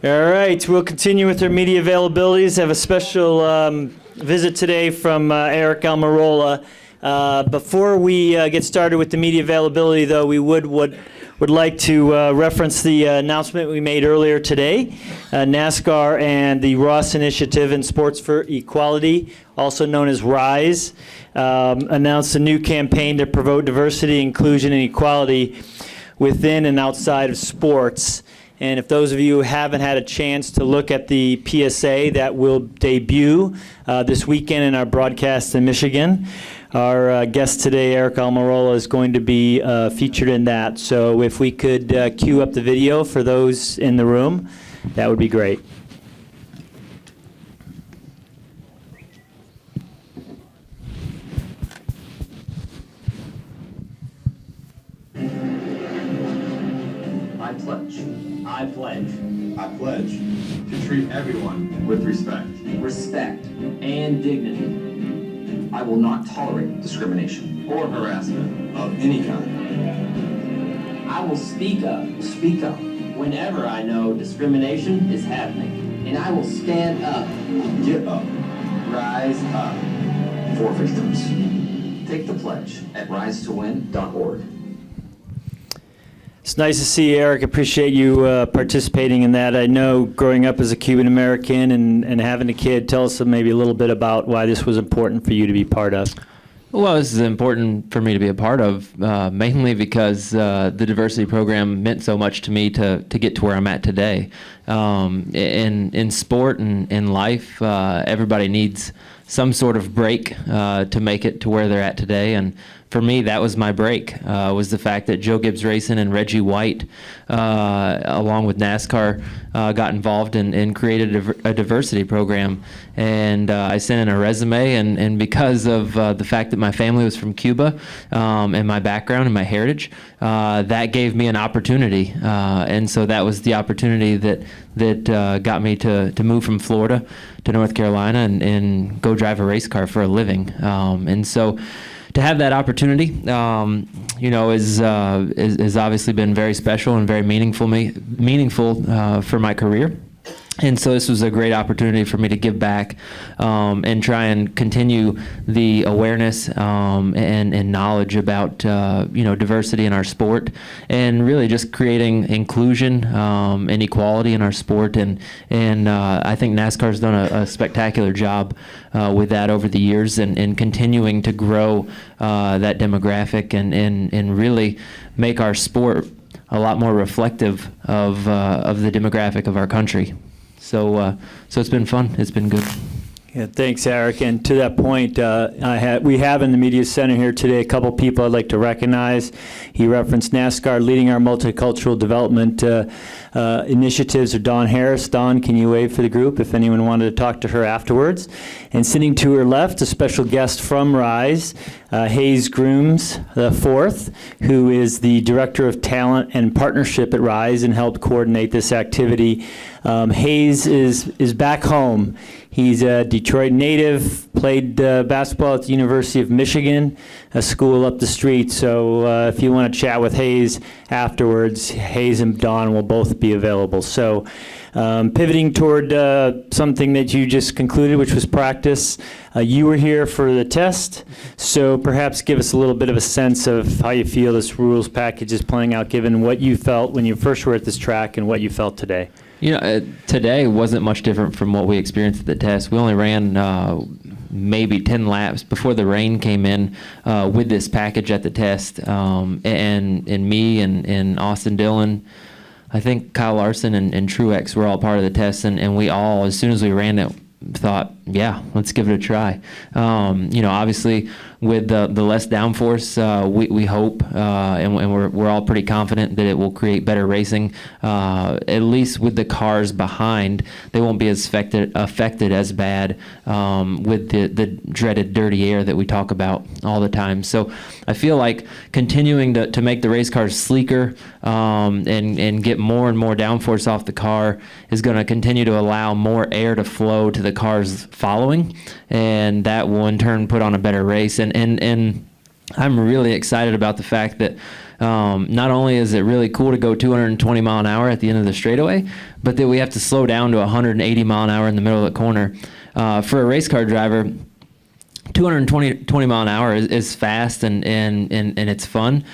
All right, we'll continue with our media availabilities. I have a special visit today from Aric Almirola. Before we get started with the media availability, though, we would like to reference the announcement we made earlier today. NASCAR and the Ross Initiative in Sports for Equality, also known as RISE, announced a new campaign to promote diversity, inclusion, and equality within and outside of sports. And if those of you who haven't had a chance to look at the PSA that will debut this weekend in our broadcast in Michigan, our guest today, Aric Almirola, is going to be featured in that. So if we could cue up the video for those in the room, that would be great. I pledge. I pledge to treat everyone with respect. Respect and dignity. I will not tolerate discrimination Or harassment of any kind. I will speak up whenever I know discrimination is happening. And I will stand up. Get up. Rise up. For victims. Take the pledge at risetowin.org. It's nice to see you, Aric. Appreciate you participating in that. I know growing up as a Cuban American and having a kid, tell us maybe a little bit about why this was important for you to be part of. Well, this is important for me to be a part of, mainly because the diversity program meant so much to me to get to where I'm at today. In sport and in life, everybody needs some sort of break to make it to where they're at today. And for me, that was my break, was the fact that Joe Gibbs Racing and Reggie White, along with NASCAR, got involved and created a diversity program. And I sent in a resume, and because of the fact that my family was from Cuba and my background and my heritage, that gave me an opportunity. And so that was the opportunity that got me to move from Florida to North Carolina and go drive a race car for a living. And so to have that opportunity, is obviously been very special and very meaningful for my career. And so this was a great opportunity for me to give back and try and continue the awareness and knowledge about diversity in our sport, and really just creating inclusion and equality in our sport. And I think NASCAR's done a spectacular job with that over the years, and continuing to grow that demographic and really make our sport a lot more reflective of the demographic of our country. So it's been fun. It's been good. Yeah, thanks, Aric. And to that point, we have in the media center here today a couple people I'd like to recognize. He referenced NASCAR leading our multicultural development initiatives are Dawn Harris. Dawn, can you wave for the group if anyone wanted to talk to her afterwards? And sitting to her left, a special guest from RISE, Hayes Grooms IV, who is the Director of Talent and Partnership at RISE and helped coordinate this activity. Hayes is back home. He's a Detroit native, played basketball at the University of Michigan, a school up the street. So if you want to chat with Hayes afterwards, Hayes and Dawn will both be available. So pivoting toward something that you just concluded, which was practice. You were here for the test, so perhaps give us a little bit of a sense of how you feel this rules package is playing out, given what you felt when you first were at this track and what you felt today. Today wasn't much different from what we experienced at the test. We only ran maybe 10 laps before the rain came in with this package at the test. And me and Austin Dillon, I think Kyle Larson and Truex were all part of the test, and we all, as soon as we ran it, thought, yeah, let's give it a try. Obviously with the less downforce, we hope, and we're all pretty confident that it will create better racing. At least with the cars behind, they won't be as affected as bad with the dreaded dirty air that we talk about all the time. So I feel like continuing to make the race cars sleeker and get more and more downforce off the car is going to continue to allow more air to flow to the cars following, and that will in turn put on a better race. And I'm really excited about the fact that not only is it really cool to go 220 mile an hour at the end of the straightaway, but that we have to slow down to 180 mile an hour in the middle of the corner. For a race car driver, 220 mile an hour is fast and it's fun.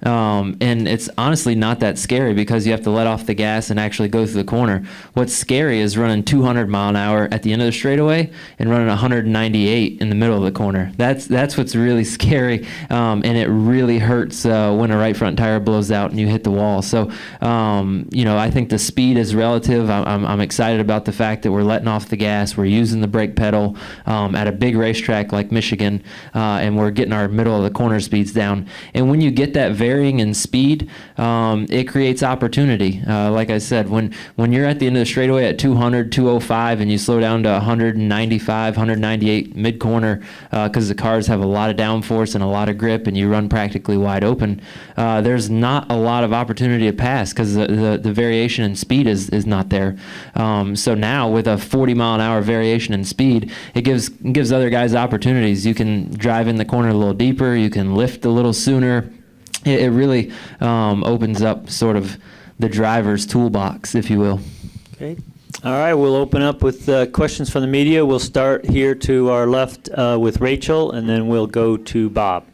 And it's honestly not that scary because you have to let off the gas and actually go through the corner. What's scary is running 200 mile an hour at the end of the straightaway and running 198 in the middle of the corner. That's what's really scary, and it really hurts when a right front tire blows out and you hit the wall. So, I think the speed is relative. I'm excited about the fact that we're letting off the gas, we're using the brake pedal at a big racetrack like Michigan, and we're getting our middle of the corner speeds down. And when you get that varying in speed, it creates opportunity. Like I said, when you're at the end of the straightaway at 200, 205, and you slow down to 195, 198 mid-corner because the cars have a lot of downforce and a lot of grip, and you run practically wide open, there's not a lot of opportunity to pass because the variation in speed is not there. So now with a 40 mile an hour variation in speed, it gives other guys opportunities. You can drive in the corner a little deeper, you can lift a little sooner. It really opens up sort of the driver's toolbox, if you will. Okay. All right, we'll open up with questions from the media. We'll start here to our left with Rachel, and then we'll go to Bob.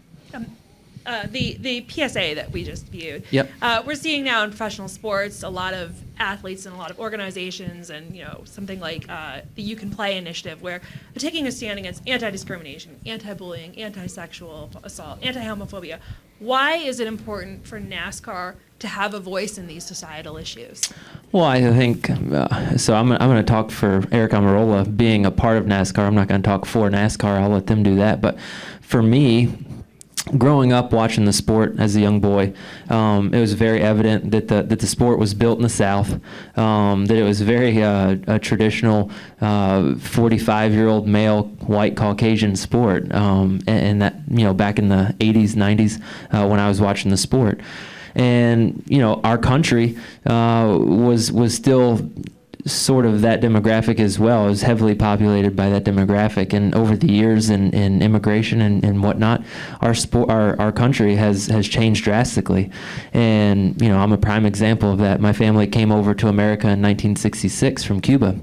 The PSA that we just viewed. Yep. We're seeing now in professional sports a lot of athletes and a lot of organizations and something like the You Can Play initiative where they're taking a stand against anti-discrimination, anti-bullying, anti-sexual assault, anti-homophobia. Why is it important for NASCAR to have a voice in these societal issues? Well, I think, so I'm going to talk for Aric Almirola being a part of NASCAR. I'm not going to talk for NASCAR. I'll let them do that. But for me, growing up watching the sport as a young boy, it was very evident that the sport was built in the South, that it was very a traditional 45-year-old male white Caucasian sport, and that back in the 80s, 90s when I was watching the sport. And our country was still sort of that demographic as well. It was heavily populated by that demographic, and over the years in immigration and whatnot, our country has changed drastically. And I'm a prime example of that. My family came over to America in 1966 from Cuba.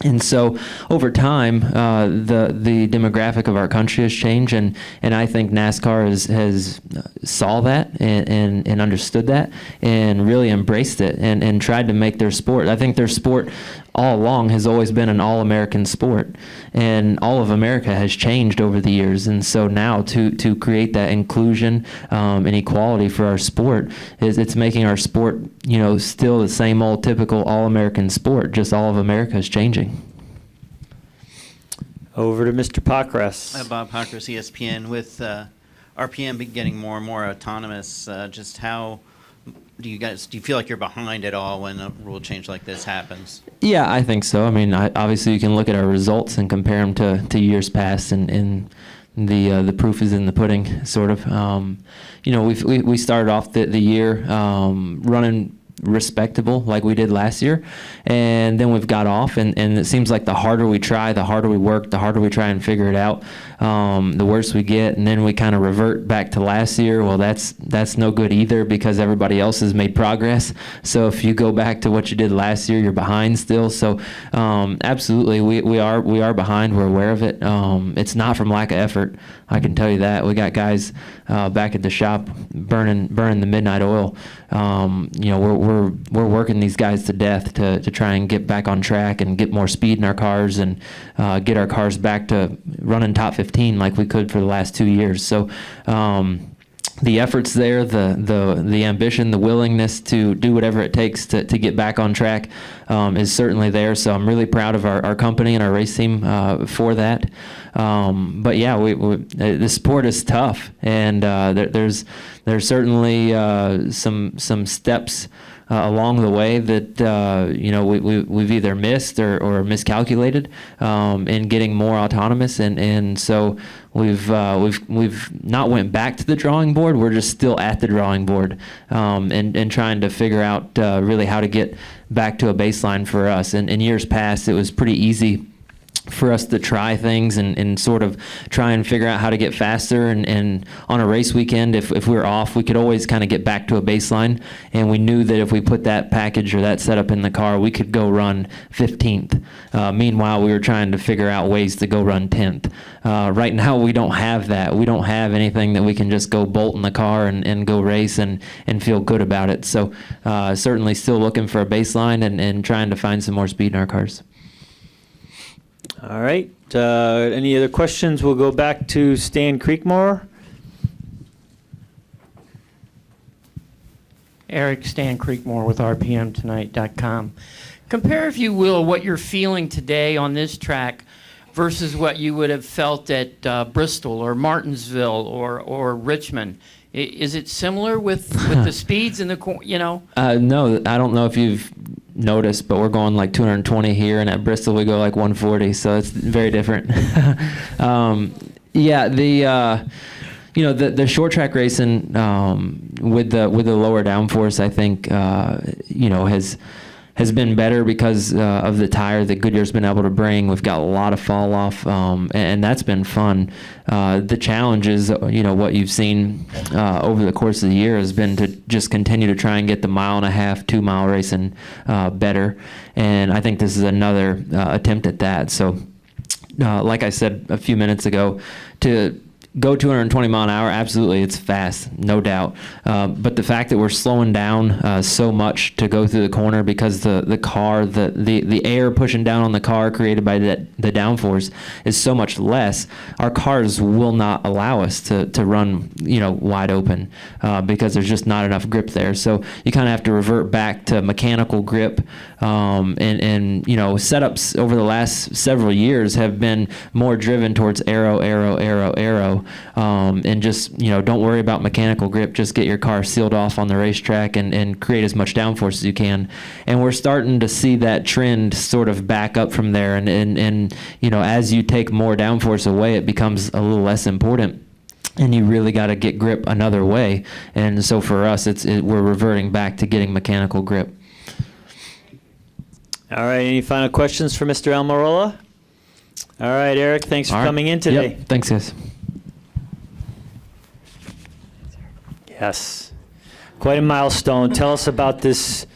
And so over time, the demographic of our country has changed, and I think NASCAR has saw that and understood that and really embraced it and tried to make their sport. I think their sport all along has always been an all-American sport, and all of America has changed over the years. And so now to create that inclusion and equality for our sport, it's making our sport still the same old typical all-American sport, just all of America is changing. Over to Mr. Pockras. Bob Pockras, ESPN. With RPM getting more and more autonomous, just how do you feel like you're behind at all when a rule change like this happens? Yeah, I think so. I mean, obviously you can look at our results and compare them to years past, and the proof is in the pudding, sort of. We started off the year running respectable like we did last year, and then we've got off, and it seems like the harder we try, the harder we work, the harder we try and figure it out, the worse we get, and then we kind of revert back to last year. Well, that's no good either because everybody else has made progress. So if you go back to what you did last year, you're behind still. So absolutely, we are behind. We're aware of it. It's not from lack of effort, I can tell you that. We got guys back at the shop burning the midnight oil. We're working these guys to death to try and get back on track and get more speed in our cars and get our cars back to running top 15 like we could for the last 2 years. So the effort's there, the ambition, the willingness to do whatever it takes to get back on track is certainly there. So I'm really proud of our company and our race team for that. But yeah, the sport is tough, and there's certainly some steps along the way that we've either missed or miscalculated in getting more autonomous, and so we've not went back to the drawing board. We're just still at the drawing board and trying to figure out really how to get back to a baseline for us. And in years past, it was pretty easy for us to try things and sort of try and figure out how to get faster. And on a race weekend, if we were off, we could always kind of get back to a baseline. And we knew that if we put that package or that setup in the car, we could go run 15th. Meanwhile, we were trying to figure out ways to go run 10th. Right now, we don't have that. We don't have anything that we can just go bolt in the car and go race and feel good about it. So certainly still looking for a baseline and trying to find some more speed in our cars. All right. Any other questions? We'll go back to Stan Creekmore. Aric, Stan Creekmore with RPMtonight.com. Compare, if you will, what you're feeling today on this track versus what you would have felt at Bristol or Martinsville or Richmond. Is it similar with the speeds and No, I don't know if you've noticed, but we're going like 220 here, and at Bristol we go like 140, so it's very different. The short track racing with the lower downforce, I think has been better because of the tire that Goodyear's been able to bring. We've got a lot of fall off, and that's been fun. The challenge is, what you've seen over the course of the year has been to just continue to try and get the 1.5-mile, 2-mile racing better. And I think this is another attempt at that. So, like I said a few minutes ago, to go 220 mile an hour, absolutely, it's fast, no doubt. But the fact that we're slowing down so much to go through the corner because the car, the air pushing down on the car created by the downforce is so much less, our cars will not allow us to run, wide open because there's just not enough grip there. So you kind of have to revert back to mechanical grip, and setups over the last several years have been more driven towards arrow, and just don't worry about mechanical grip. Just get your car sealed off on the racetrack and create as much downforce as you can. And we're starting to see that trend sort of back up from there. And as you take more downforce away, it becomes a little less important. And you really got to get grip another way. And so for us, we're reverting back to getting mechanical grip. All right. Any final questions for Mr. Almirola? All right, Aric, thanks for coming in today. Yep. Thanks, guys. Yes. Quite a milestone. Tell us about this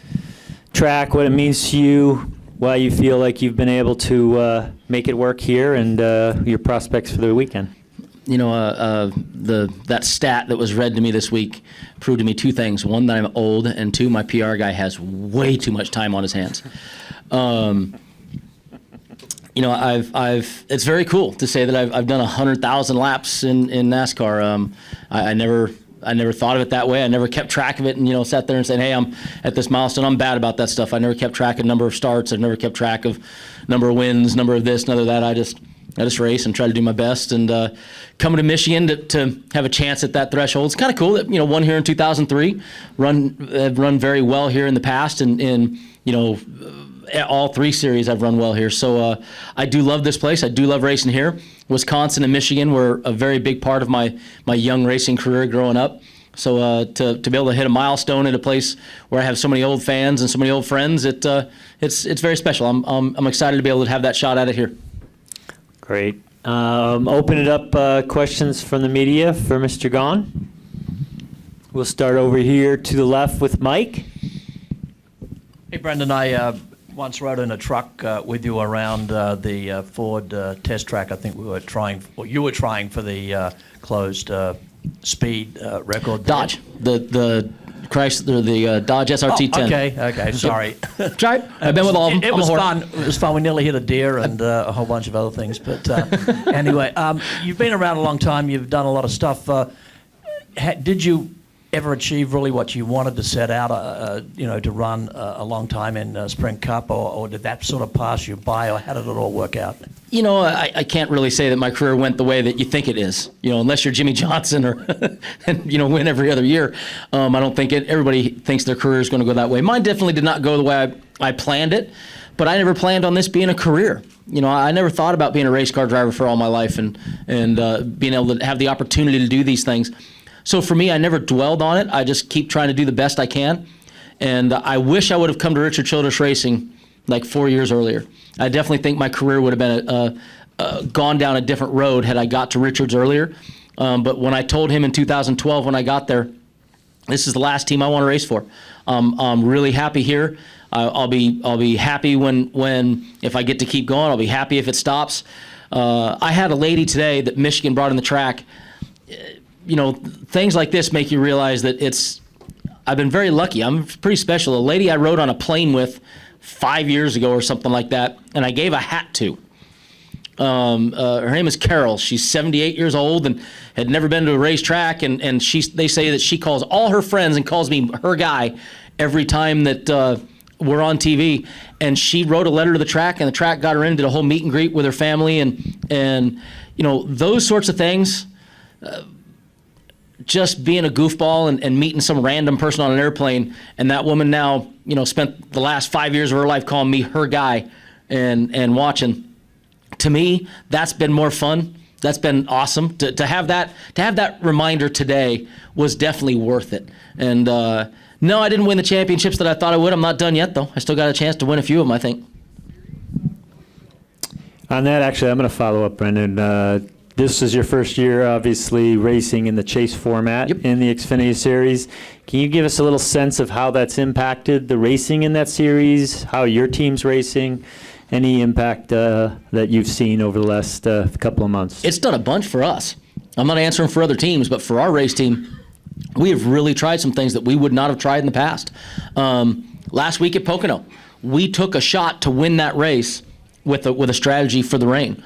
track, what it means to you, why you feel like you've been able to make it work here, and your prospects for the weekend. That stat that was read to me this week proved to me two things. One, that I'm old, and two, my PR guy has way too much time on his hands. It's very cool to say that I've done 100,000 laps in NASCAR. I never thought of it that way. I never kept track of it and, sat there and said, hey, I'm at this milestone. I'm bad about that stuff. I never kept track of number of starts. I've never kept track of number of wins, number of this, number of that. I just race and try to do my best. And coming to Michigan to have a chance at that threshold, it's kind of cool that, won here in 2003, run very well here in the past, and all three series I've run well here. So I do love this place. I do love racing here. Wisconsin and Michigan were a very big part of my young racing career growing up. So to be able to hit a milestone at a place where I have so many old fans and so many old friends, it's very special. I'm excited to be able to have that shot at it here. Great. Open it up, questions from the media for Mr. Gaughan. We'll start over here to the left with Mike. Hey, Brendan, I once rode in a truck with you around the Ford test track. I think you were trying for the closed speed record. Dodge, the Chrysler, the Dodge SRT 10. Okay, sorry. Right. I've been with all of them. It was fun. It was fun. We nearly hit a deer and a whole bunch of other things. But anyway, you've been around a long time. You've done a lot of stuff. Did you ever achieve really what you wanted to set out, to run a long time in Sprint Cup, or did that sort of pass you by, or how did it all work out? I can't really say that my career went the way that you think it is. Unless you're Jimmy Johnson or and win every other year. I don't think everybody thinks their career is going to go that way. Mine definitely did not go the way I planned it, but I never planned on this being a career. I never thought about being a race car driver for all my life and being able to have the opportunity to do these things. So for me, I never dwelled on it. I just keep trying to do the best I can. And I wish I would have come to Richard Childress Racing like 4 years earlier. I definitely think my career would have been gone down a different road had I got to Richards earlier. But when I told him in 2012 when I got there, this is the last team I want to race for. I'm really happy here. I'll be happy when if I get to keep going. I'll be happy if it stops. I had a lady today that Michigan brought in the track. Things like this make you realize that I've been very lucky. I'm pretty special. A lady I rode on a plane with 5 years ago or something like that, and I gave a hat to. Her name is Carol. She's 78 years old and had never been to a racetrack, and they say that she calls all her friends and calls me her guy every time that we're on TV. And she wrote a letter to the track, and the track got her in, did a whole meet and greet with her family, and those sorts of things. Just being a goofball and meeting some random person on an airplane, and that woman now, spent the last 5 years of her life calling me her guy and watching. To me, that's been more fun. That's been awesome. To have that reminder today was definitely worth it. And no, I didn't win the championships that I thought I would. I'm not done yet, though. I still got a chance to win a few of them, I think. On that, actually, I'm going to follow up, Brendan. This is your first year, obviously, racing in the chase format in the Xfinity Series. Can you give us a little sense of how that's impacted the racing in that series, how your team's racing, any impact that you've seen over the last couple of months? It's done a bunch for us. I'm not answering for other teams, but for our race team, we have really tried some things that we would not have tried in the past. Last week at Pocono, we took a shot to win that race with a strategy for the rain.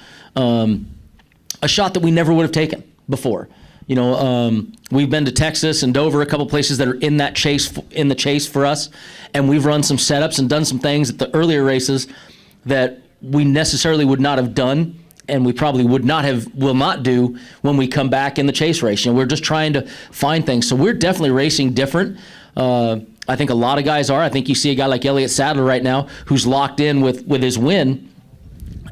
A shot that we never would have taken before. We've been to Texas and Dover, a couple places that are in the chase for us, and we've run some setups and done some things at the earlier races that we necessarily would not have done, and we probably will not do when we come back in the chase race. We're just trying to find things. So we're definitely racing different. I think a lot of guys are. I think you see a guy like Elliott Sadler right now who's locked in with his win.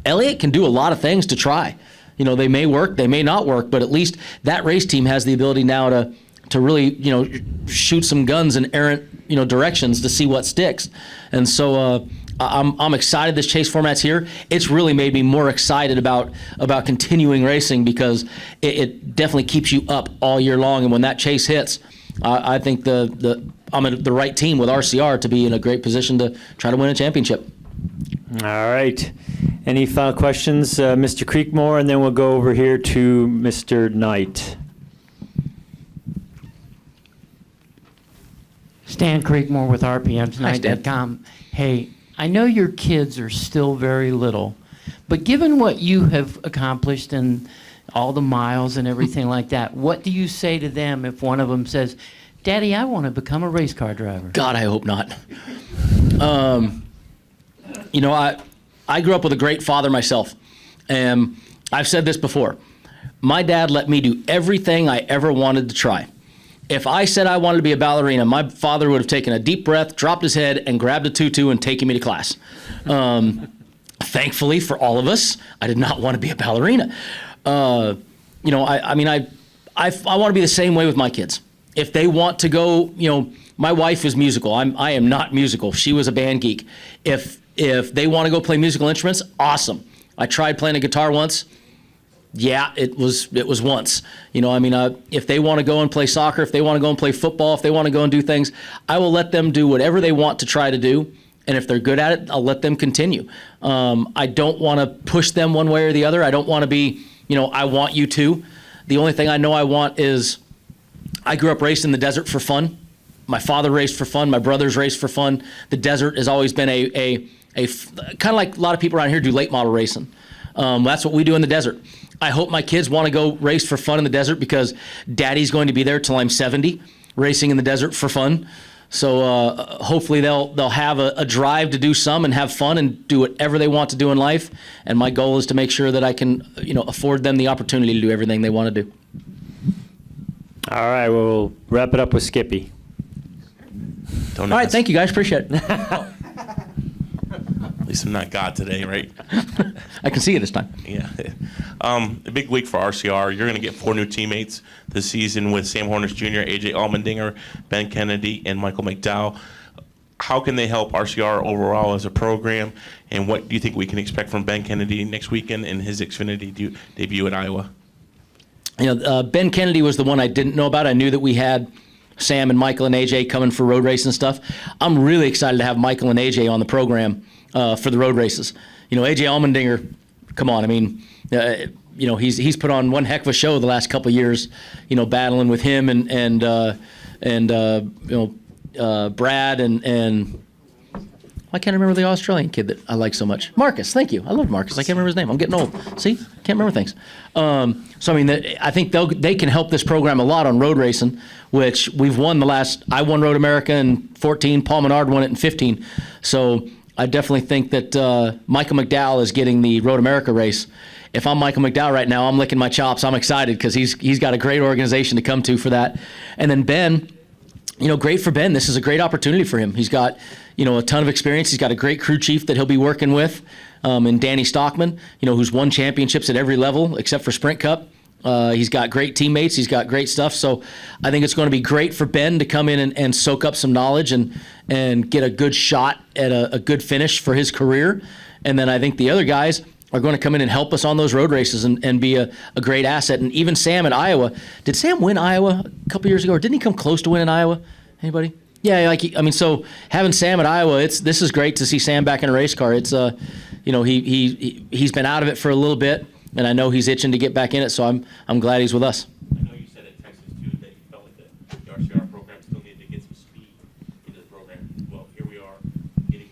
Elliott can do a lot of things to try. They may work, they may not work, but at least that race team has the ability now to really, shoot some guns in errant, directions to see what sticks. And so I'm excited this chase format's here. It's really made me more excited about continuing racing because it definitely keeps you up all year long. And when that chase hits, I think I'm at the right team with RCR to be in a great position to try to win a championship. All right. Any final questions, Mr. Creekmore, and then we'll go over here to Mr. Knight. Stan Creekmore with RPMtonight.com. Hey, I know your kids are still very little, but given what you have accomplished and all the miles and everything like that, what do you say to them if one of them says, Daddy, I want to become a race car driver? God, I hope not. I grew up with a great father myself, and I've said this before. My dad let me do everything I ever wanted to try. If I said I wanted to be a ballerina, my father would have taken a deep breath, dropped his head, and grabbed a tutu and taken me to class. Thankfully for all of us, I did not want to be a ballerina. I want to be the same way with my kids. If they want to go, my wife is musical. I am not musical. She was a band geek. If they want to go play musical instruments, awesome. I tried playing a guitar once. Yeah, it was once. If they want to go and play soccer, if they want to go and play football, if they want to go and do things, I will let them do whatever they want to try to do. And if they're good at it, I'll let them continue. I don't want to push them one way or the other. I don't want to be, I want you to. The only thing I know I want is I grew up racing in the desert for fun. My father raced for fun. My brothers raced for fun. The desert has always been a kind of like a lot of people around here do late model racing. That's what we do in the desert. I hope my kids want to go race for fun in the desert because Daddy's going to be there till I'm 70, racing in the desert for fun. So hopefully they'll have a drive to do some and have fun and do whatever they want to do in life. And my goal is to make sure that I can, afford them the opportunity to do everything they want to do. All right, we'll wrap it up with Skippy. All right, thank you guys, appreciate it. At least I'm not God today, right? I can see you this time. Yeah. A big week for RCR. You're going to get 4 new teammates this season with Sam Hornish Jr., AJ Allmendinger, Ben Kennedy, and Michael McDowell. how can they help RCR overall as a program, and what do you think we can expect from Ben Kennedy next weekend in his Xfinity debut at Iowa? Ben Kennedy was the one I didn't know about. I knew that we had Sam and Michael and AJ coming for road race and stuff. I'm really excited to have Michael and AJ on the program for the road races. AJ Allmendinger, come on, I mean, he's put on one heck of a show the last couple of years, battling with him and Brad and I can't remember the Australian kid that I like so much. Marcus, thank you. I love Marcus. I can't remember his name. I'm getting old. See, can't remember things. So I mean, I think they can help this program a lot on road racing, which we've won I won Road America in 14. Paul Menard won it in 15. So I definitely think that Michael McDowell is getting the Road America race. If I'm Michael McDowell right now, I'm licking my chops. I'm excited because he's got a great organization to come to for that. And then Ben, great for Ben. This is a great opportunity for him. He's got, a ton of experience. He's got a great crew chief that he'll be working with, in Danny Stockman, who's won championships at every level except for Sprint Cup. He's got great teammates. He's got great stuff. So I think it's going to be great for Ben to come in and soak up some knowledge and get a good shot at a good finish for his career. And then I think the other guys are going to come in and help us on those road races and be a great asset. And even Sam at Iowa. Did Sam win Iowa a couple years ago, or didn't he come close to winning Iowa? Anybody? Yeah, so having Sam at Iowa, this is great to see Sam back in a race car. It's he's been out of it for a little bit, and I know he's itching to get back in it. So I'm glad he's with us. I know you said at Texas too that you felt like the RCR program still needed to get some speed into the program. Well, here we are getting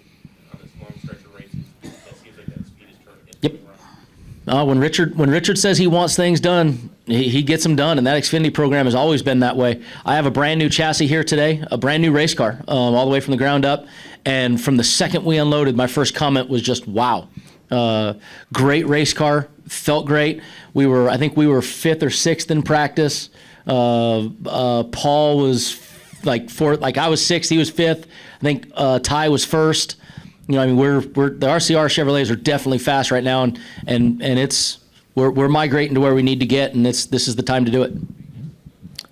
on this long stretch of races. That seems like that speed is turning. Yep. When Richard says he wants things done, he gets them done, and that Xfinity program has always been that way. I have a brand new chassis here today, a brand new race car, all the way from the ground up. And from the second we unloaded, my first comment was just, wow. Great race car, felt great. I think we were 5th or 6th in practice. Paul was like 4th, I was 6th, he was 5th. I think Ty was 1st. we're the RCR Chevrolets are definitely fast right now, and we're migrating to where we need to get, and this is the time to do it.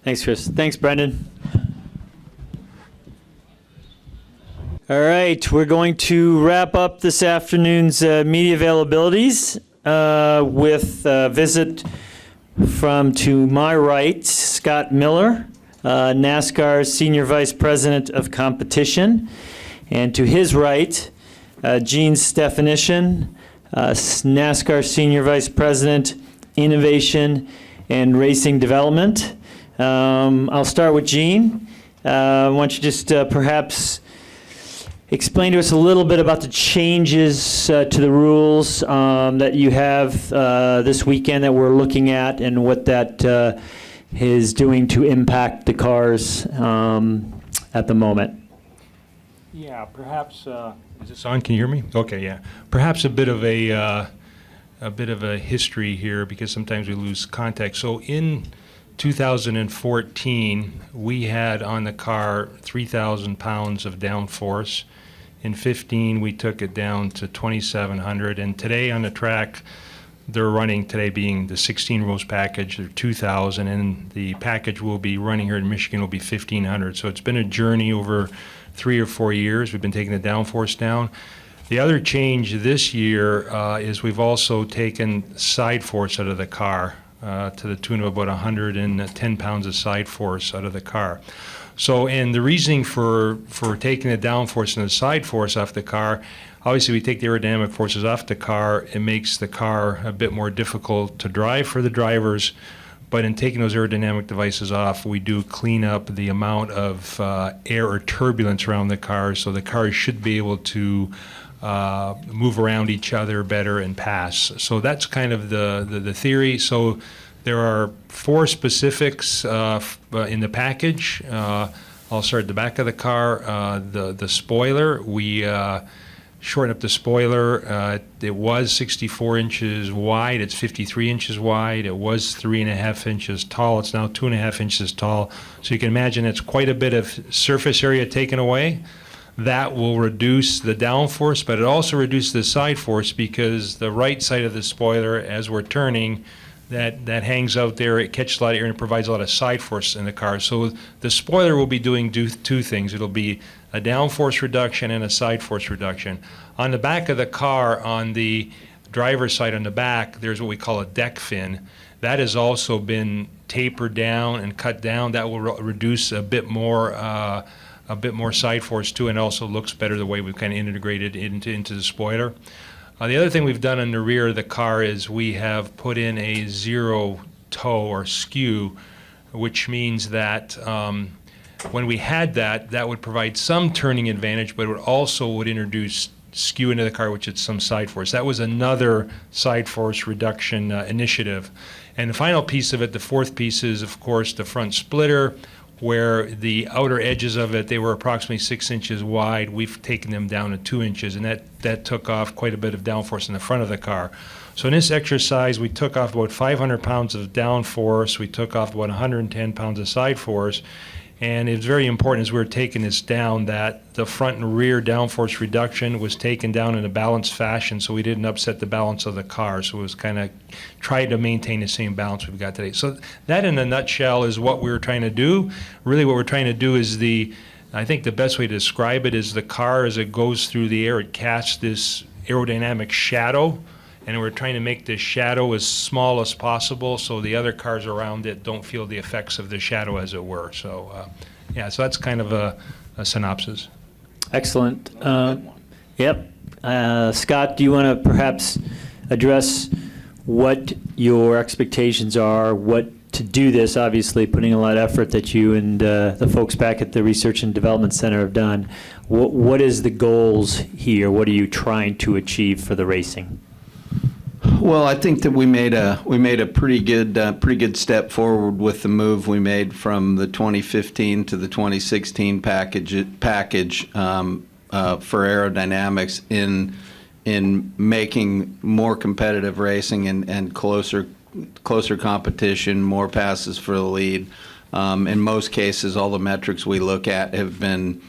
Thanks, Chris. Thanks, Brendan. All right, we're going to wrap up this afternoon's media availabilities with a visit from, to my right, Scott Miller, NASCAR's Senior Vice President of Competition, and to his right, Gene Stefanyshyn, NASCAR Senior Vice President, Innovation and Racing Development. I'll start with Gene. Why don't you just perhaps explain to us a little bit about the changes to the rules that you have this weekend that we're looking at, and what that is doing to impact the cars at the moment. Yeah, perhaps. Is this on? Can you hear me? Okay, yeah. Perhaps a bit of a history here, because sometimes we lose context. So in 2014, we had on the car 3,000 pounds of downforce. In 15, we took it down to 2,700, and today on the track, they're running today being the 16 rows package, they're 2,000, and the package we'll be running here in Michigan will be 1,500. So it's been a journey over 3 or 4 years. We've been taking the downforce down. The other change this year is we've also taken side force out of the car to the tune of about 110 pounds of side force out of the car. So, and the reasoning for taking the downforce and the side force off the car, obviously we take the aerodynamic forces off the car, it makes the car a bit more difficult to drive for the drivers, but in taking those aerodynamic devices off, we do clean up the amount of air or turbulence around the car, so the cars should be able to move around each other better and pass. So that's kind of the theory. So there are 4 specifics in the package. I'll start at the back of the car. The spoiler, we shortened up the spoiler. It was 64 inches wide. It's 53 inches wide. It was 3.5 inches tall. It's now 2.5 inches tall. So you can imagine it's quite a bit of surface area taken away. That will reduce the downforce, but it also reduces the side force, because the right side of the spoiler, as we're turning, that hangs out there. It catches a lot of air and it provides a lot of side force in the car. So the spoiler will be doing two things. It'll be a downforce reduction and a side force reduction. On the back of the car, on the driver's side on the back, there's what we call a deck fin. That has also been tapered down and cut down. That will reduce a bit more side force too, and also looks better the way we've kind of integrated into the spoiler. The other thing we've done on the rear of the car is we have put in a zero toe or skew, which means that when we had that would provide some turning advantage, but it would introduce skew into the car, which is some side force. That was another side force reduction initiative. And the final piece of it, the fourth piece, is of course the front splitter, where the outer edges of it, they were approximately 6 inches wide. We've taken them down to 2 inches, and that took off quite a bit of downforce in the front of the car. So in this exercise, we took off about 500 pounds of downforce. We took off about 110 pounds of side force. And it's very important as we were taking this down that the front and rear downforce reduction was taken down in a balanced fashion so we didn't upset the balance of the car. So it was kind of trying to maintain the same balance we've got today. So that in a nutshell is what we were trying to do. Really what we're trying to do is I think the best way to describe it is the car as it goes through the air, it casts this aerodynamic shadow. And we're trying to make the shadow as small as possible so the other cars around it don't feel the effects of the shadow, as it were. So, so that's kind of a synopsis. Excellent. Yep. Scott, do you want to perhaps address what your expectations are, what to do this, obviously putting a lot of effort that you and the folks back at the Research and Development Center have done. What is the goals here? What are you trying to achieve for the racing? Well, I think that we made a pretty good step forward with the move we made from the 2015 to the 2016 package for aerodynamics in making more competitive racing and closer competition, more passes for the lead. In most cases, all the metrics we look at have been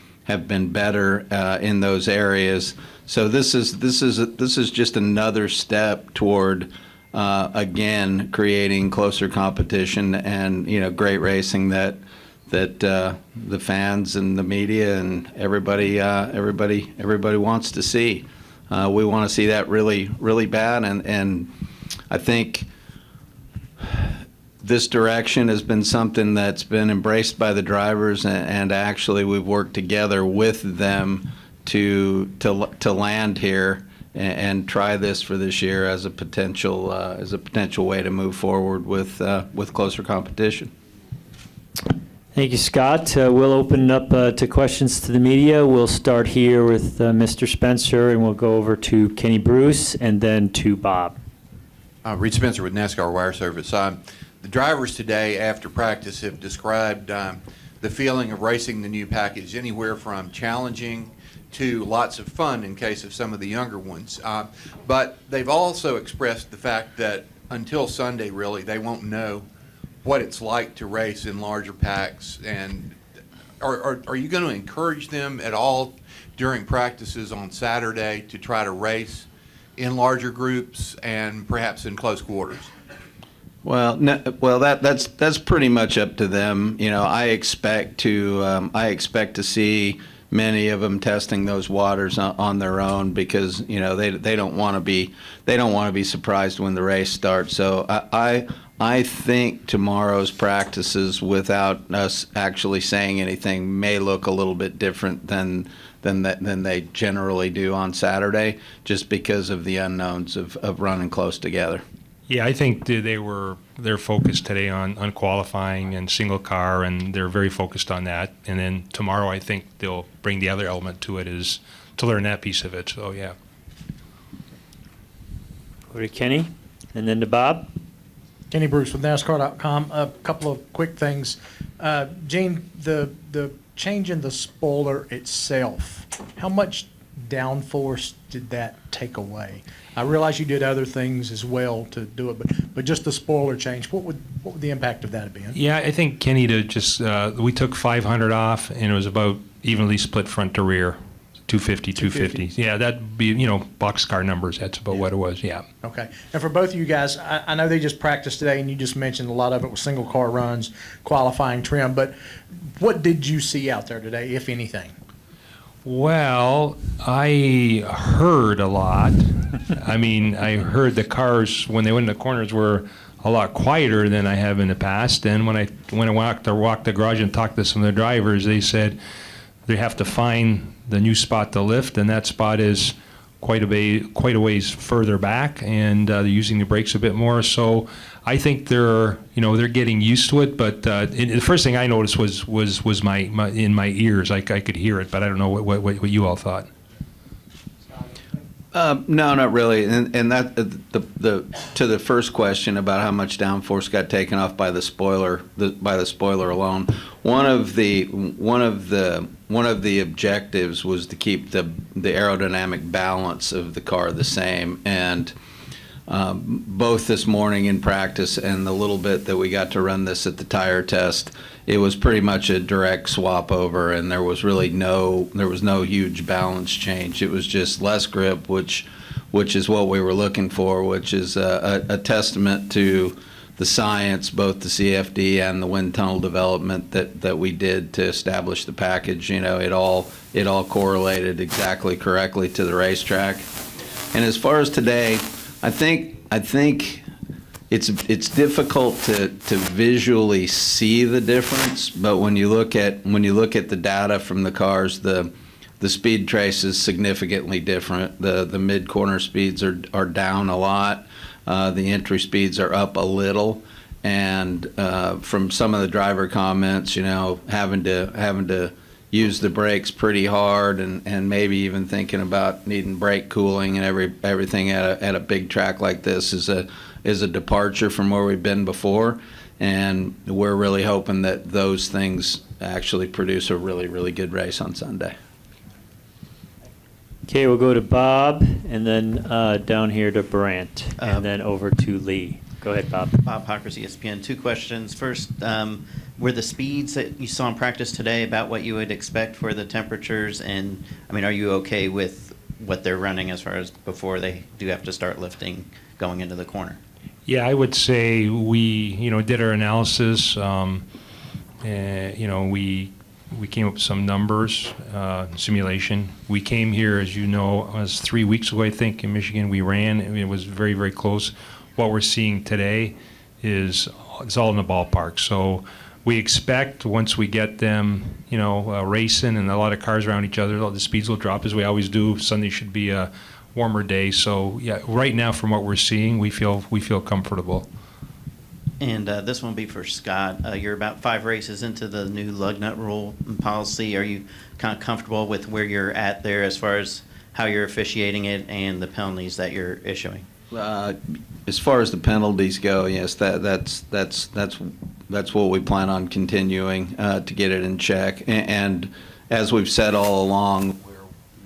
better in those areas. So this is just another step toward again creating closer competition and great racing that the fans and the media and everybody wants to see. We want to see that really bad, and I think this direction has been something that's been embraced by the drivers, and actually we've worked together with them to land here and try this for this year as a potential way to move forward with closer competition. Thank you, Scott. We'll open up to questions to the media. We'll start here with Mr. Spencer, and we'll go over to Kenny Bruce, and then to Bob. Reed Spencer with NASCAR Wire Service. The drivers today after practice have described the feeling of racing the new package anywhere from challenging to lots of fun in case of some of the younger ones. But they've also expressed the fact that until Sunday, really, they won't know what it's like to race in larger packs. And are you going to encourage them at all during practices on Saturday to try to race in larger groups and perhaps in close quarters? Well, that's pretty much up to them. I expect to see many of them testing those waters on their own because they don't want to be surprised when the race starts. So I think tomorrow's practices, without us actually saying anything, may look a little bit different than they generally do on Saturday, just because of the unknowns of running close together. Yeah, I think they're focused today on qualifying and single car, and they're very focused on that. And then tomorrow, I think they'll bring the other element to it, is to learn that piece of it. So yeah. Go to Kenny, and then to Bob. Kenny Bruce with NASCAR.com. A couple of quick things. Gene, the change in the spoiler itself, how much downforce did that take away? I realize you did other things as well to do it, but just the spoiler change, what would the impact of that have been? Yeah, I think, Kenny, we took 500 off, and it was about evenly split front to rear. 250, 250. Yeah, that'd be, boxcar numbers. That's about what it was, yeah. Okay. And for both of you guys, I know they just practiced today, and you just mentioned a lot of it was single car runs, qualifying trim, but what did you see out there today, if anything? Well, I heard a lot. I heard the cars, when they went in the corners, were a lot quieter than I have in the past. And when I walked the garage and talked to some of the drivers, they said they have to find the new spot to lift, and that spot is quite a ways further back, and they're using the brakes a bit more. So I think they're getting used to it. But the first thing I noticed was my in my ears. I could hear it, but I don't know what you all thought. No, not really. And that to the first question about how much downforce got taken off by the spoiler alone. One of the objectives was to keep the aerodynamic balance of the car the same. And both this morning in practice and the little bit that we got to run this at the tire test, it was pretty much a direct swap over, and there was no huge balance change. It was just less grip, which is what we were looking for, which is a testament to the science, both the CFD and the wind tunnel development that we did to establish the package. It all correlated exactly correctly to the racetrack. And as far as today, I think it's difficult to visually see the difference, but when you look at the data from the cars, the speed trace is significantly different. The mid corner speeds are down a lot. The entry speeds are up a little, and from some of the driver comments, having to use the brakes pretty hard, and maybe even thinking about needing brake cooling and everything at a big track like this is a departure from where we've been before, and we're really hoping that those things actually produce a really, really good race on Sunday. Okay, we'll go to Bob, and then down here to Brandt, and then over to Lee. Go ahead, Bob. Bob Hockers, ESPN. Two questions. First, were the speeds that you saw in practice today about what you would expect for the temperatures? And, are you okay with what they're running as far as before they do have to start lifting going into the corner? Yeah, I would say we, did our analysis. We came up with some numbers, simulation. We came here, as you know, it was 3 weeks ago, I think, in Michigan. We ran. It was very, very close. What we're seeing today is it's all in the ballpark. So we expect once we get them, racing and a lot of cars around each other, the speeds will drop as we always do. Sunday should be a warmer day. So yeah, right now from what we're seeing, we feel comfortable. And this one will be for Scott. You're about 5 races into the new lug nut rule and policy. Are you kind of comfortable with where you're at there as far as how you're officiating it and the penalties that you're issuing? As far as the penalties go, yes, that's what we plan on continuing to get it in check. And as we've said all along,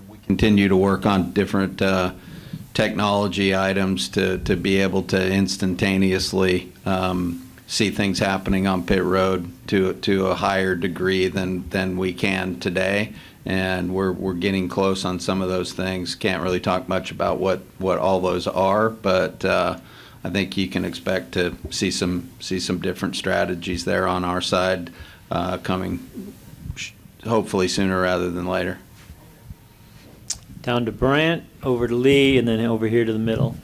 we continue to work on different technology items to be able to instantaneously see things happening on pit road to a higher degree than we can today. And we're getting close on some of those things. Can't really talk much about what all those are, but I think you can expect to see some different strategies there on our side coming hopefully sooner rather than later. Down to Brandt, over to Lee, and then over here to the middle.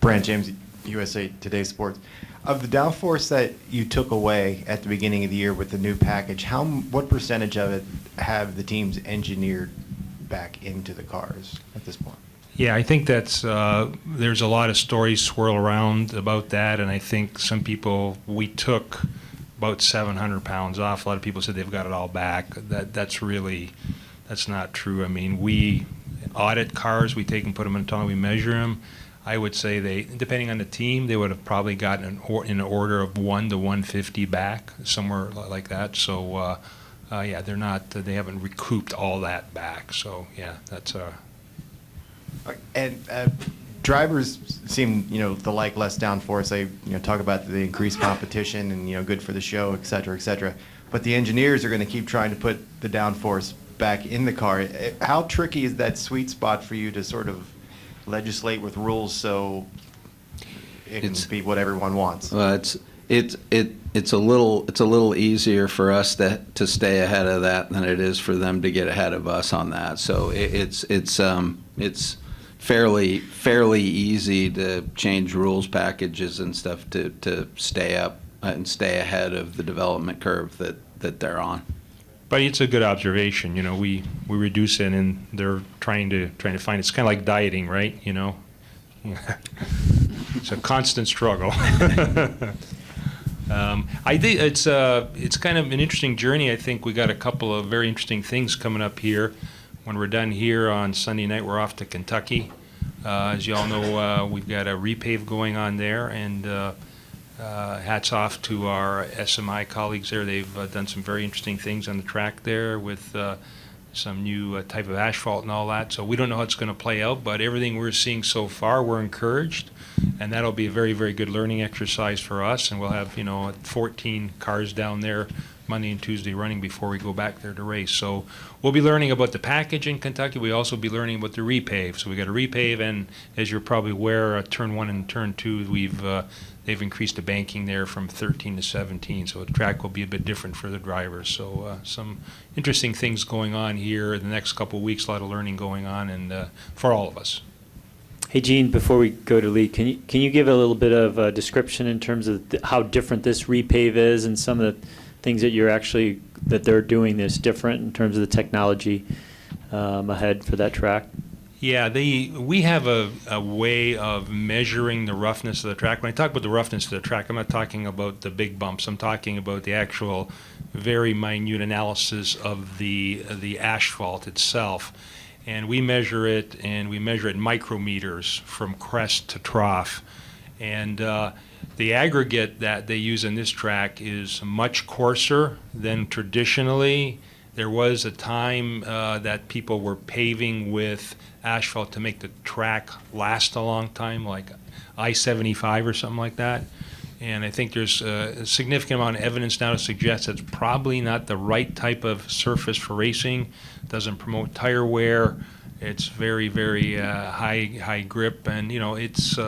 Brant James, USA Today Sports. Of the downforce that you took away at the beginning of the year with the new package, what percentage of it have the teams engineered back into the cars at this point? Yeah, I think that's there's a lot of stories swirl around about that, and I think some people, we took about 700 pounds off. A lot of people said they've got it all back. That's not true. We audit cars, we take and put them in a tunnel, we measure them. I would say depending on the team, they would have probably gotten in an order of 1 to 150 back, somewhere like that. So, yeah, they haven't recouped all that back. So, yeah, that's And drivers seem, to like less downforce. They, talk about the increased competition and, good for the show, et cetera, et cetera. But the engineers are going to keep trying to put the downforce back in the car. How tricky is that sweet spot for you to sort of legislate with rules so it can be what everyone wants? Well, it's a little easier for us to stay ahead of that than it is for them to get ahead of us on that. So it's fairly easy to change rules packages and stuff to stay up and stay ahead of the development curve that they're on. But it's a good observation. You know, we reduce it, and they're trying to find. It's kind of like dieting, right? You know, it's a constant struggle. I think it's kind of an interesting journey. I think we got a couple of very interesting things coming up here. When we're done here on Sunday night, we're off to Kentucky. As you all know, we've got a repave going on there, and hats off to our SMI colleagues there. They've done some very interesting things on the track there with some new type of asphalt and all that. So we don't know how it's going to play out, but everything we're seeing so far, we're encouraged, and that'll be a very, very good learning exercise for us. And we'll have 14 cars down there Monday and Tuesday running before we go back there to race. So we'll be learning about the package in Kentucky. We also be learning about the repave. So we got a repave, and as you're probably aware, turn 1 and turn 2, they've increased the banking there from 13 to 17. So the track will be a bit different for the drivers. So some interesting things going on here in the next couple of weeks. A lot of learning going on, and for all of us. Hey, Gene, before we go to Lee, can you give a little bit of a description in terms of how different this repave is and some of the things that they're doing this different in terms of the technology ahead for that track? Yeah, we have a way of measuring the roughness of the track. When I talk about the roughness of the track, I'm not talking about the big bumps. I'm talking about the actual very minute analysis of the asphalt itself. And we measure it in micrometers from crest to trough. And the aggregate that they use in this track is much coarser than traditionally. There was a time that people were paving with asphalt to make the track last a long time, like I-75 or something like that. And I think there's a significant amount of evidence now to suggest that's probably not the right type of surface for racing. It doesn't promote tire wear. It's very, very high grip, and it's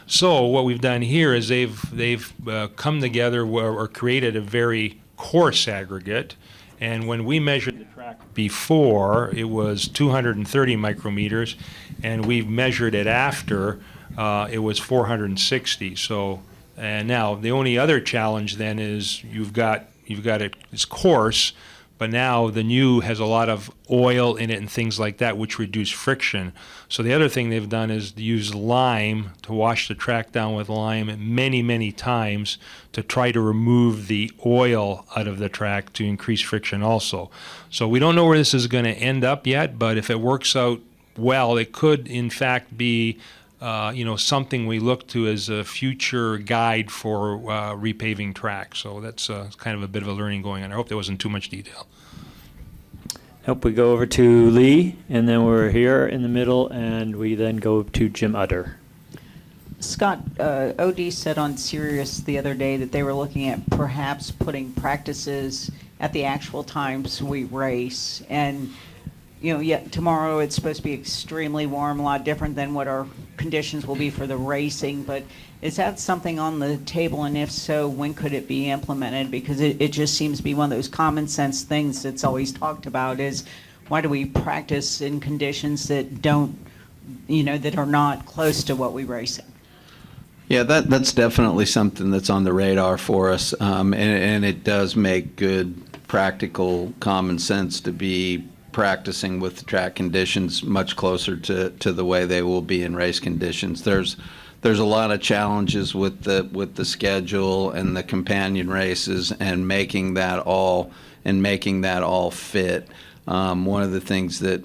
so what we've done here is they've come together or created a very coarse aggregate. And when we measured the track before, it was 230 micrometers, and we've measured it after, it was 460. So, and now the only other challenge then is you've got it's coarse, but now the new has a lot of oil in it and things like that, which reduce friction. So the other thing they've done is use lime to wash the track down with lime many, many times to try to remove the oil out of the track to increase friction also. So we don't know where this is going to end up yet, but if it works out well, it could in fact be something we look to as a future guide for repaving tracks. So that's kind of a bit of a learning going on. I hope there wasn't too much detail. Hope we go over to Lee, and then we're here in the middle, and we then go to Jim Utter. Scott, OD said on Sirius the other day that they were looking at perhaps putting practices at the actual times we race. And yet tomorrow it's supposed to be extremely warm, a lot different than what our conditions will be for the racing. But is that something on the table? And if so, when could it be implemented? Because it just seems to be one of those common sense things that's always talked about is why do we practice in conditions that that are not close to what we race in? Yeah, that's definitely something that's on the radar for us, and it does make good practical common sense to be practicing with the track conditions much closer to the way they will be in race conditions. There's a lot of challenges with the schedule and the companion races and making that all fit. One of the things that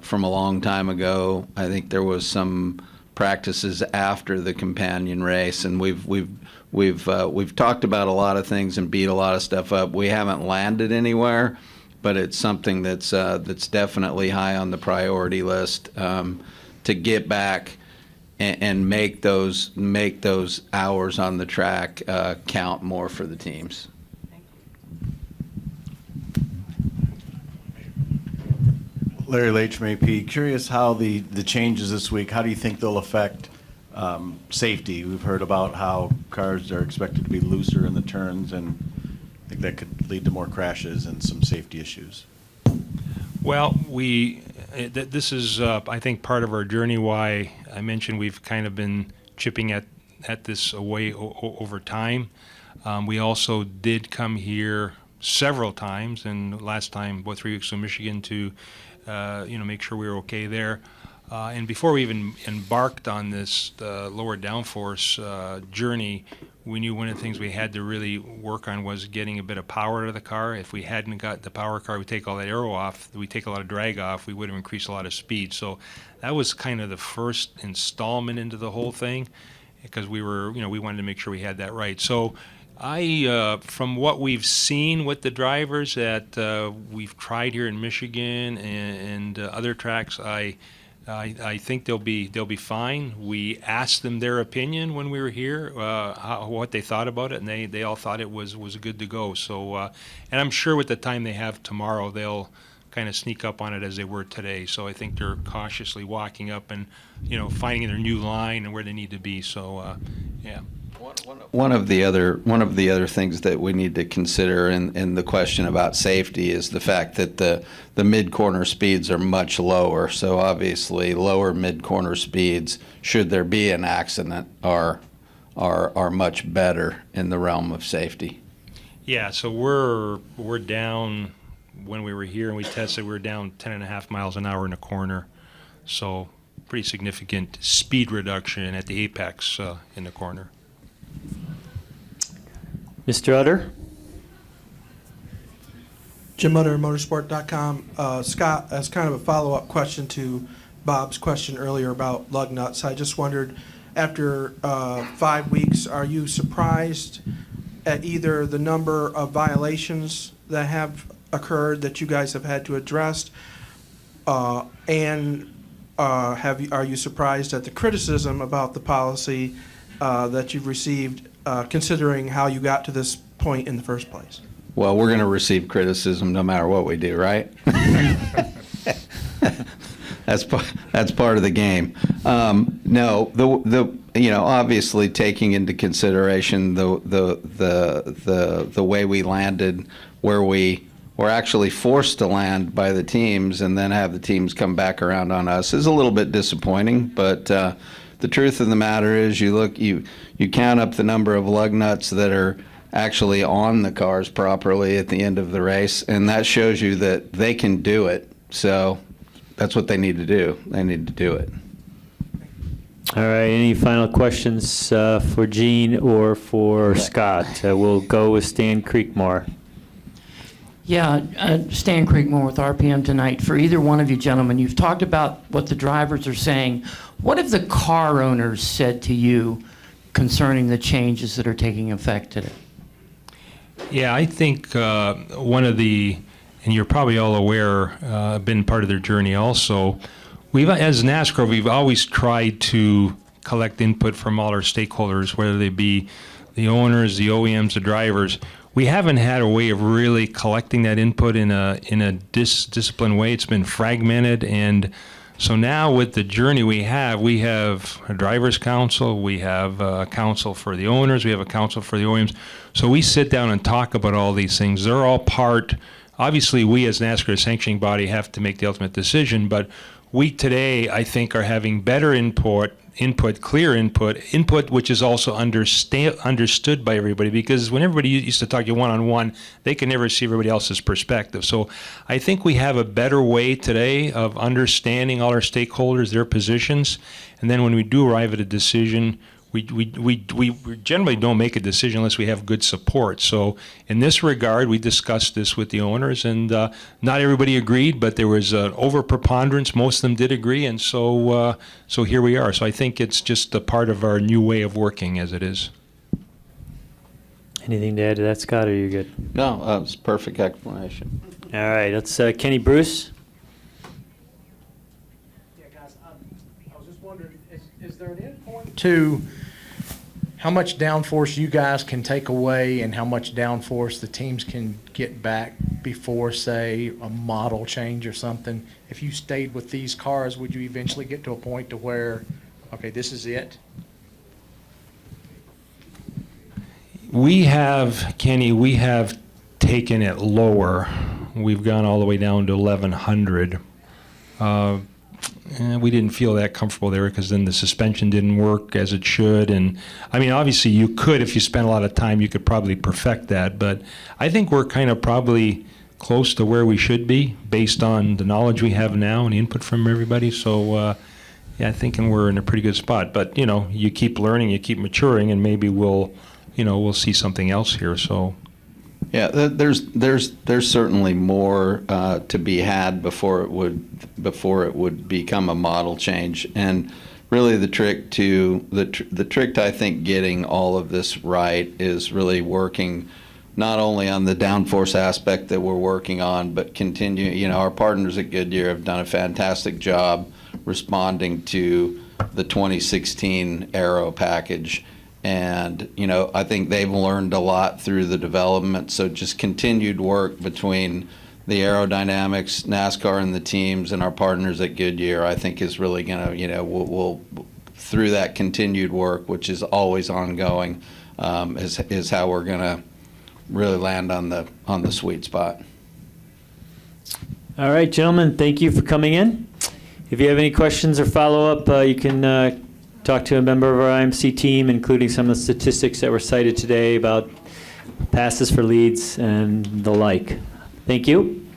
from a long time ago, I think there was some practices after the companion race, and we've talked about a lot of things and beat a lot of stuff up. We haven't landed anywhere, but it's something that's definitely high on the priority list to get back and make those hours on the track count more for the teams. Larry Leach from AP. Curious how the changes this week, how do you think they'll affect safety? We've heard about how cars are expected to be looser in the turns, and I think that could lead to more crashes and some safety issues. Well, this is, I think, part of our journey. Why I mentioned we've kind of been chipping at this away over time. We also did come here several times, and last time, about 3 weeks in Michigan, to make sure we were okay there. And before we even embarked on this lower downforce journey, we knew one of the things we had to really work on was getting a bit of power out of the car. If we hadn't got the power car, we take all that aero off, we take a lot of drag off, we would have increased a lot of speed. So that was kind of the first installment into the whole thing, because we wanted to make sure we had that right. So from what we've seen with the drivers that we've tried here in Michigan and other tracks, I think they'll be fine. We asked them their opinion when we were here, what they thought about it, and they all thought it was good to go. So, and I'm sure with the time they have tomorrow, they'll kind of sneak up on it as they were today. So I think they're cautiously walking up and finding their new line and where they need to be. So, yeah. One of the other things that we need to consider in the question about safety is the fact that the mid-corner speeds are much lower. So obviously, lower mid-corner speeds, should there be an accident, are much better in the realm of safety. Yeah. So we're down. When we were here and we tested, we were down 10.5 miles an hour in a corner. So pretty significant speed reduction at the apex in the corner. Mr. Utter? Jim Utter, motorsport.com. Scott, as kind of a follow-up question to Bob's question earlier about lug nuts, I just wondered, after 5 weeks, are you surprised at either the number of violations that have occurred that you guys have had to address, and are you surprised at the criticism about the policy that you've received, considering how you got to this point in the first place? Well, we're going to receive criticism no matter what we do, right? That's part of the game. No, obviously taking into consideration the way we landed, where we were actually forced to land by the teams and then have the teams come back around on us, is a little bit disappointing. But the truth of the matter is, you count up the number of lug nuts that are actually on the cars properly at the end of the race, and that shows you that they can do it. So that's what they need to do. They need to do it. All right, any final questions for Gene or for Scott? We'll go with Stan Creekmore. Yeah, Stan Creekmore with RPM tonight. For either one of you gentlemen, you've talked about what the drivers are saying. What have the car owners said to you concerning the changes that are taking effect today? Yeah, I think one of the, and you're probably all aware, been part of their journey also, as NASCAR, we've always tried to collect input from all our stakeholders, whether they be the owners, the OEMs, the drivers. We haven't had a way of really collecting that input in a disciplined way. It's been fragmented, and so now with the journey we have a driver's council, we have a council for the owners, we have a council for the OEMs. So we sit down and talk about all these things. They're all part, obviously we as NASCAR sanctioning body have to make the ultimate decision, but we today, I think, are having better clear input which is also understood by everybody, because when everybody used to talk to you one-on-one, they can never see everybody else's perspective. So I think we have a better way today of understanding all our stakeholders, their positions, and then when we do arrive at a decision, we generally don't make a decision unless we have good support. So in this regard, we discussed this with the owners, and not everybody agreed, but there was an overpreponderance. Most of them did agree, and so here we are. So I think it's just a part of our new way of working as it is. Anything to add to that, Scott, or are you good? No, it's a perfect explanation. All right, let's Kenny Bruce. Yeah, guys, I was just wondering, is there an end point to how much downforce you guys can take away and how much downforce the teams can get back before, say, a model change or something, if you stayed with these cars, would you eventually get to a point to where, okay, this is it? We have, Kenny, we have taken it lower. We've gone all the way down to 1,100. And we didn't feel that comfortable there because then the suspension didn't work as it should. And I mean, obviously you could, if you spent a lot of time, you could probably perfect that. But I think we're kind of probably close to where we should be based on the knowledge we have now and input from everybody. So yeah, I'm thinking we're in a pretty good spot. But you know, you keep learning, you keep maturing, and maybe we'll see something else here. So. Yeah, there's certainly more to be had before it would become a model change, and really the trick to I think getting all of this right is really working not only on the downforce aspect that we're working on, but continue. You know, our partners at Goodyear have done a fantastic job responding to the 2016 Aero package. And, you know, I think they've learned a lot through the development. So just continued work between the aerodynamics, NASCAR and the teams and our partners at Goodyear, I think is really going to, you know, we'll through that continued work, which is always ongoing, is how we're going to really land on the sweet spot. All right, gentlemen, thank you for coming in. If you have any questions or follow-up, you can talk to a member of our IMC team, including some of the statistics that were cited today about passes for leads and the like. Thank you.